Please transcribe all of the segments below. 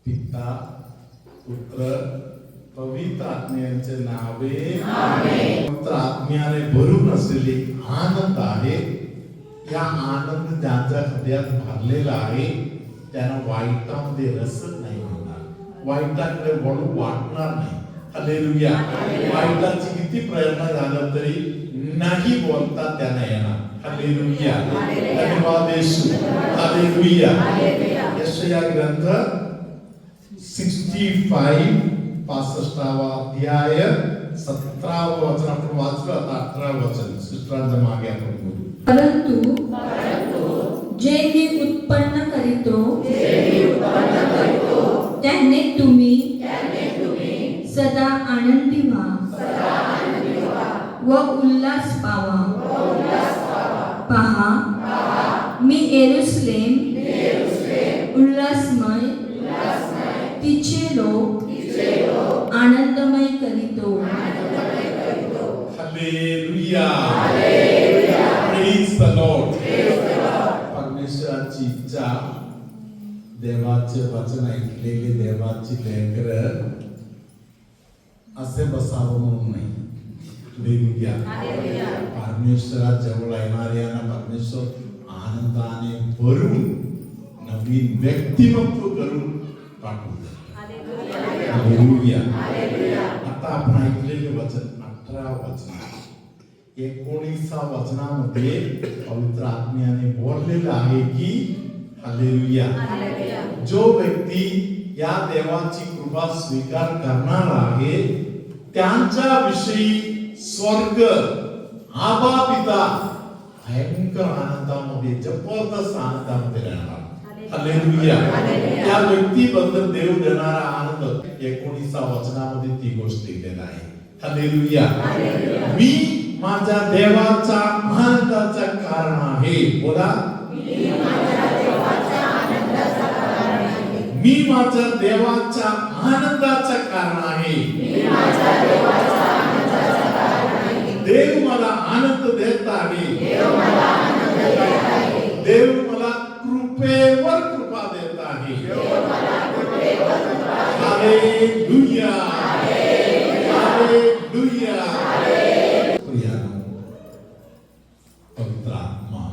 पिता पुत्र पवित्र आत्म्याचे नावे पवित्र आत्म्याने भरून असलेले आनंद आहे. या आनंद ज्यांच्या हृदयात भरलेला आहे त्यांना वाईटामध्ये रस नाही होणार, वाईटाकडे वळू वाटणार नाही. हालेलुया. वाईटाची किती प्रयत्न झाला तरी नाही बोलता त्यांना येणार. हालेलुया. धन्यवाद येशू. हालेलुया. यशाया ग्रंथ 65 65वा अध्याय 17वा वचन आपण वाचलं. आता 18वा वचन सिस्टरांच्या मागे आपण बोलू. परंतु जे मी उत्पन्न करीतो त्याने तुम्ही सदा आनंदी व्हा व उल्हास पावा. पहा, मी यरूशलेम उल्हासमय तिचे लोक आनंदमय करीतो. हालेलुया. Praise the Lord. परमेश्वराची इच्छा देवाचे वचन ऐकलेले देवाची लेकरं असे बसावं म्हणून नाही. हालेलुया. परमेश्वरा जवळ येणाऱ्यांना परमेश्वर आनंदाने भरून नवीन व्यक्तिमत्व करून पाठवतो. हालेलुया. आता आपण ऐकलेले वचन 18 वचन 19 वचनामध्ये पवित्र आत्म्याने बोललेलं आहे की हालेलुया, जो व्यक्ती या देवाची कृपा स्वीकार करणार आहे त्यांच्या विषयी स्वर्ग आबा पिता भयंकर आनंदामध्ये जबरदस्त आनंदामध्ये राहणार. हालेलुया. त्या व्यक्तीबद्दल देव देणारा आनंद 19 वचनामध्ये ती गोष्ट लिहिलेली आहे. हालेलुया. मी माझ्या देवाचा आनंदाचा कारण आहे. बोला, मी माझ्या देवाचा आनंदाचा कारण आहे. देव मला आनंद देत आहे. देव मला कृपेवर कृपा देत आहे. हालेलुया. हालेलुया. पवित्र आत्मा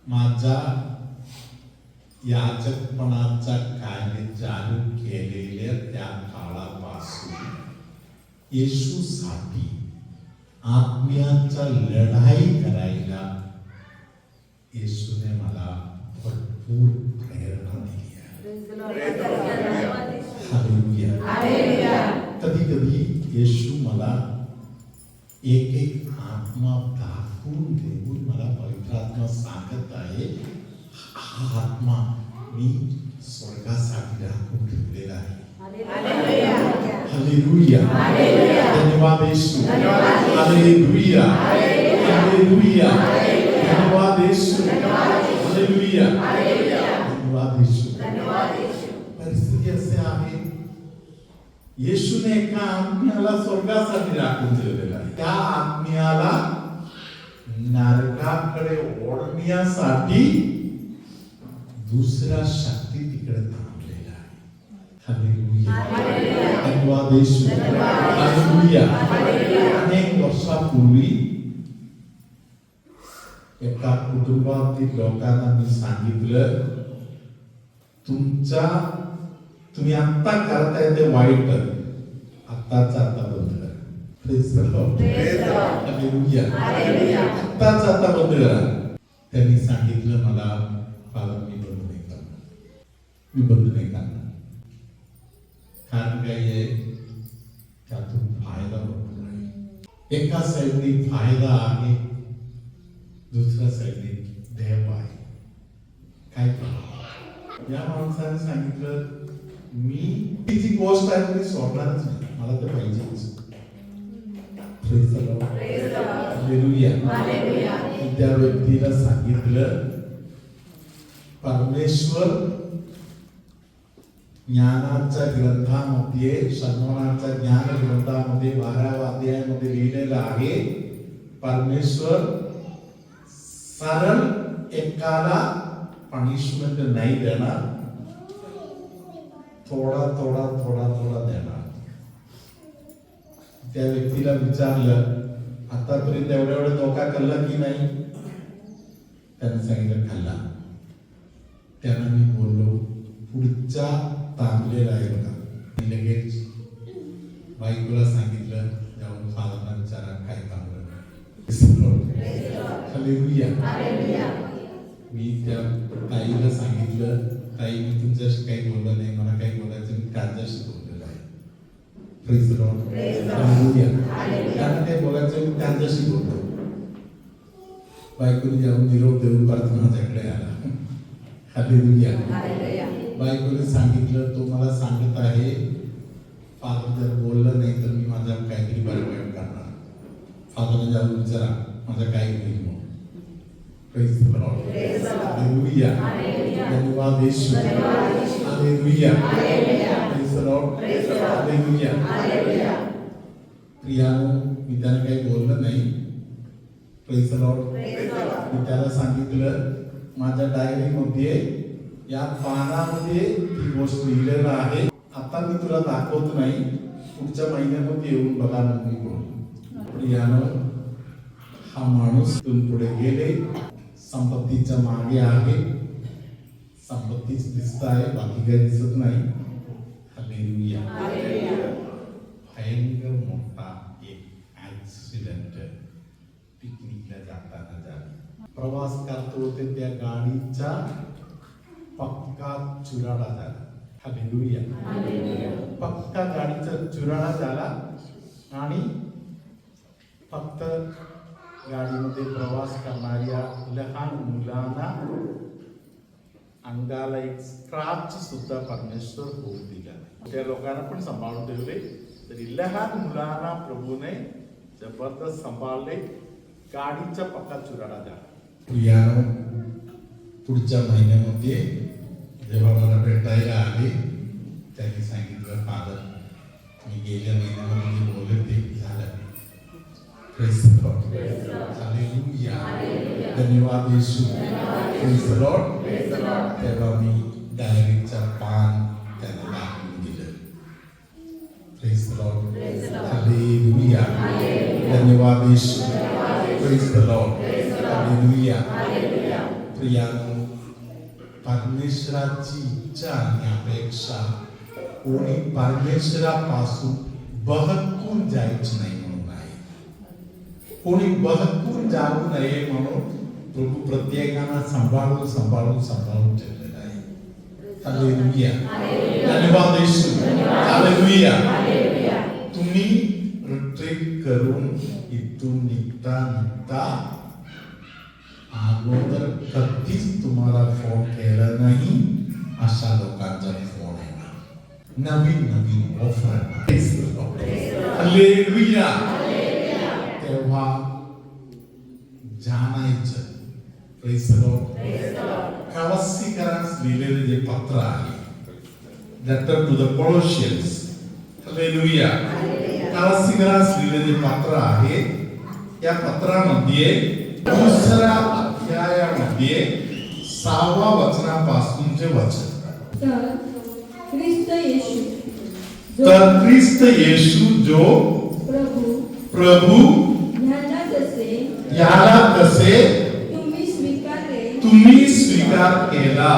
माझा याजकपणाचा कार्य चालू केलेल्या त्या काळापासून येशूसाठी आत्म्याचा लढाई करायला येशूने मला भरपूर प्रेरणा दिली आहे. हालेलुया. कधी कधी येशू मला एक एक आत्मा दाखवून देऊन मला पवित्र आत्मा सांगत आहे, हा आत्मा मी स्वर्गासाठी राखून ठेवलेला आहे. हालेलुया. धन्यवाद येशू. हालेलुया. हालेलुया. धन्यवाद येशू. हालेलुया. धन्यवाद येशू. परिस्थिती असे आहे, येशूने एका आत्म्याला स्वर्गासाठी राखून ठेवलेला आहे. त्या आत्म्याला नरकाकडे ओढण्यासाठी दुसरा शक्ती तिकडे थांबलेला आहे. हालेलुया. धन्यवाद येशू. हालेलुया. अनेक वर्षापूर्वी एका कुटुंबातील लोकांना मी सांगितलं, तुम्ही आता करताय ते वाईट आत्ताच आता बंद करा. Praise the Lord. हालेलुया. आत्ताच आता बंद करा. त्यांनी सांगितलं मला, फादर मी बंद नाही करणार, मी बंद नाही करणार. कारण काय आहे, त्यातून फायदा भरपूर आहे. एका साईडने फायदा आहे, दुसऱ्या साईडने देव आहे. काय या माणसाने सांगितलं, मी जी गोष्ट आहे ती सोडणारच नाही, मला तर पाहिजेच. Praise the Lord. हालेलुया. त्या व्यक्तीला सांगितलं, परमेश्वर ज्ञानाच्या ग्रंथामध्ये, सन्मानाच्या ज्ञान ग्रंथामध्ये 12व्या अध्यायामध्ये लिहिलेलं आहे, परमेश्वर सरळ एकाला पनिशमेंट नाही देणार, थोडा थोडा थोडा थोडा देणार. त्या व्यक्तीला विचारलं, आतापर्यंत एवढा धोका खाल्ला की नाही? त्याने सांगितलं खाल्ला. त्यानं मी बोललो, पुढचा तांबलेला आहे बघा. मी लगेच बायकोला सांगितलं, जाऊन फादरला विचारा काय तांबलं. हालेलुया. मी त्या ताईला सांगितलं, ताई मी तुमच्याशी काही बोललं नाही, मला काही बोलायचं, मी कांद्याशी बोललेलं आहे. Praise the Lord. हालेलुया. त्यांना काही बोलायचं, मी कांद्याशी बोलतो. बायकोने जाऊन निरोप देऊन परत माझ्याकडे आला. हालेलुया. बायकोने सांगितलं, तो मला सांगत आहे, फादर जर बोललं नाही तर मी माझ्या काहीतरी बरं करणार. फादरने जाऊन विचारा माझं काय होईल मग. Praise the Lord. हालेलुया. धन्यवाद Yeshu. Hallelujah. Praise the Lord. Hallelujah. प्रियानो, मी त्याला काही बोललं नाही. Praise the Lord. मी त्याला सांगितलं, माझ्या डायरीमध्ये या पानामध्ये ती गोष्ट लिहिलेलं आहे. आता मी तुला दाखवत नाही, पुढच्या महिन्यामध्ये येऊन बघा मग मी बोल. प्रियानो, हा माणूस इथून पुढे गेले, संपत्तीच्या मागे आहे. संपत्तीच दिसत आहे, बाकी काही दिसत नाही. हालेलुया. भयंकर मोठा एक ऍक्सिडेंट पिकनिकला जाताना झाला. प्रवास करतो होते त्या गाडीचा पक्का चुराडा झाला. हालेलुया. पक्का गाडीचा चुराडा झाला आणि फक्त गाडीमध्ये प्रवास करणाऱ्या लहान मुलांना अंगाला एक स्क्रॅच सुद्धा परमेश्वर होऊ दिला. त्या लोकांना पण सांभाळून ठेवले, तरी लहान मुलांना प्रभूने जबरदस्त सांभाळले. गाडीचा पक्का चुराडा झाला. पुढच्या महिन्यामध्ये जेव्हा मला भेटायला आले, त्यांनी सांगितलं, फादर मी गेल्या महिन्यामध्ये बोलले ते झालं. Praise the Lord. हालेलुया. धन्यवाद येशू. Praise the Lord. तेव्हा मी डायरीचं पान त्याला दाखवून दिलं. Praise the Lord. हालेलुया. धन्यवाद Yeshu. Praise the Lord. Hallelujah. प्रियानो, परमेश्वराची इच्छा आणि अपेक्षा कोणी परमेश्वरापासून बहकून जायचं नाही म्हणून आहे. कोणी बहकून जाऊ नये म्हणून प्रभू प्रत्येकाला सांभाळून सांभाळून सांभाळून ठेवलेला आहे. हालेलुया. धन्यवाद येशू. हालेलुया. तुम्ही रिट्रीट करून इथून निघता अगोदर कधीच तुम्हाला फोन केला नाही अशा लोकांचा फोन येणार. नवीन नवीन ऑफर. हालेलुया. तेव्हा जाणायचं. Praise the Lord. कॉलोसिकरांस लिहिलेले जे पत्र आहे, letter to the Colossians. Hallelujah. कॉलोसिकरांस लिहिलेले जे पत्र आहे, या पत्रामध्ये दुसऱ्या अध्यायामध्ये 6व्या वचनापासूनचे वचन. तर ख्रिस्त येशू जो प्रभू याला कसे तुम्ही स्वीकार केला,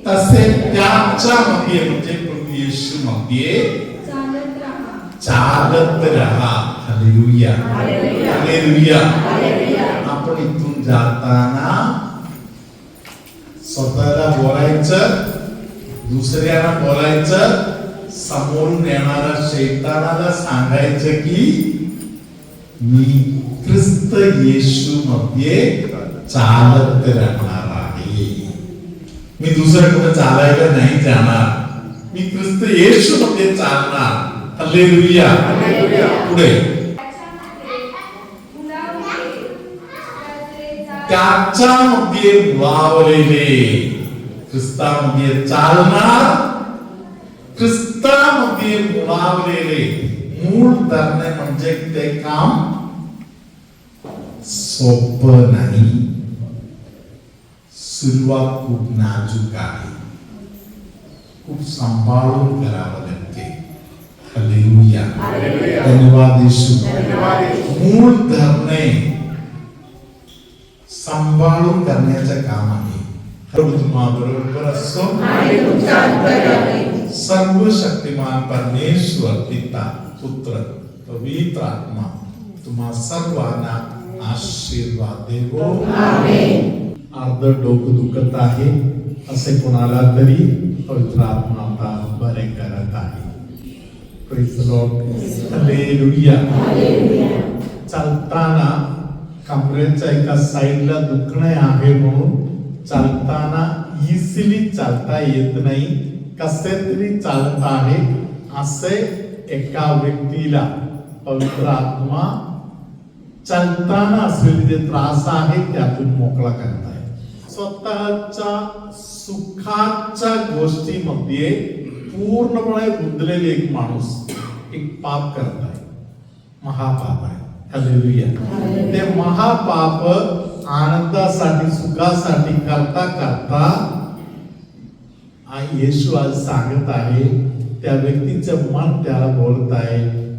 तसे त्याच्यामध्ये म्हणजे प्रभू येशू मध्ये चालत रहा. हालेलुया. हालेलुया. आपण इथून जाताना स्वतःला बोलायचं, दुसऱ्याला बोलायचं, समोरून येणाऱ्या शैतानाला सांगायचं की मी ख्रिस्त येशू मध्ये चालत राहणार आहे. मी दुसऱ्याकडे चालायला नाही जाणार, मी ख्रिस्त येशू मध्ये चालणार. हालेलुया. पुढे त्याच्यामध्ये वावलेले, ख्रिस्तामध्ये चालणार, ख्रिस्तामध्ये मुळावलेले. मूळ धरणे म्हणजे ते काम सोपं नाही. सुरुवात खूप नाजूक आहे. खूप सांभाळून करावं लागते. हालेलुया. धन्यवाद येशू. मूळ धरणे सांभाळून करण्याचं काम आहे. प्रभू तुम्हाबरोबर असो. सर्वशक्तिमान परमेश्वर पिता पुत्र पवित्र आत्मा तुम्हा सर्वांना आशीर्वाद देवो. अर्ध डोकं दुखत आहे असे कोणाला तरी पवित्र आत्मा आता बरे करत आहे. Praise the Lord. हालेलुया. चालताना कमरेच्या एका साईडला दुखणे आहे म्हणून चालताना इझिली चालता येत नाही, कसे तरी चालत आहे असे एका व्यक्तीला पवित्र आत्मा चालताना असलेले जे त्रास आहे त्यातून मोकळा करत आहे. स्वतःच्या सुखाच्या गोष्टीमध्ये पूर्णपणे गुंतलेले एक माणूस एक पाप करत आहे, महापाप आहे. हालेलुया. ते महापाप आनंदासाठी सुखासाठी करता करता येशू आज सांगत आहे, त्या व्यक्तीचं मन त्याला बोलत आहे,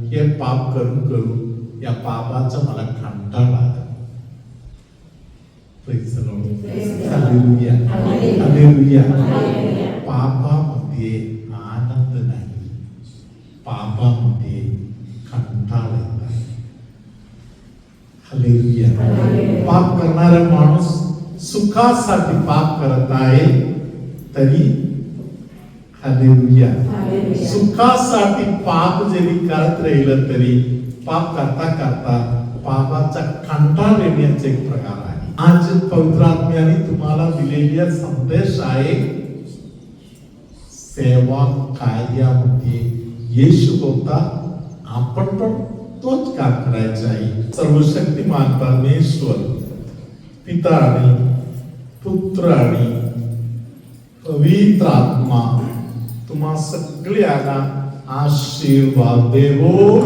हे पाप करून करून या पापाचा मला कंटाळा आला. Praise the Lord. Hallelujah. Hallelujah. पापामध्ये आनंद नाही, पापामध्ये कंटाळा येत आहे. हालेलुया. पाप करणारा माणूस सुखासाठी पाप करत आहे तरी हालेलुया सुखासाठी पाप जरी करत राहिलं तरी पाप करता करता पापाचा कंटाळा येण्याचा एक प्रकार आहे. आज पवित्र आत्म्याने तुम्हाला दिलेला संदेश आहे, सेवा कार्यामध्ये येशू होता, आपण पण तोच काम करायचा आहे. सर्वशक्तिमान परमेश्वर पिता आणि पुत्र आणि पवित्र आत्मा तुम्हा सगळ्यांना आशीर्वाद देवो.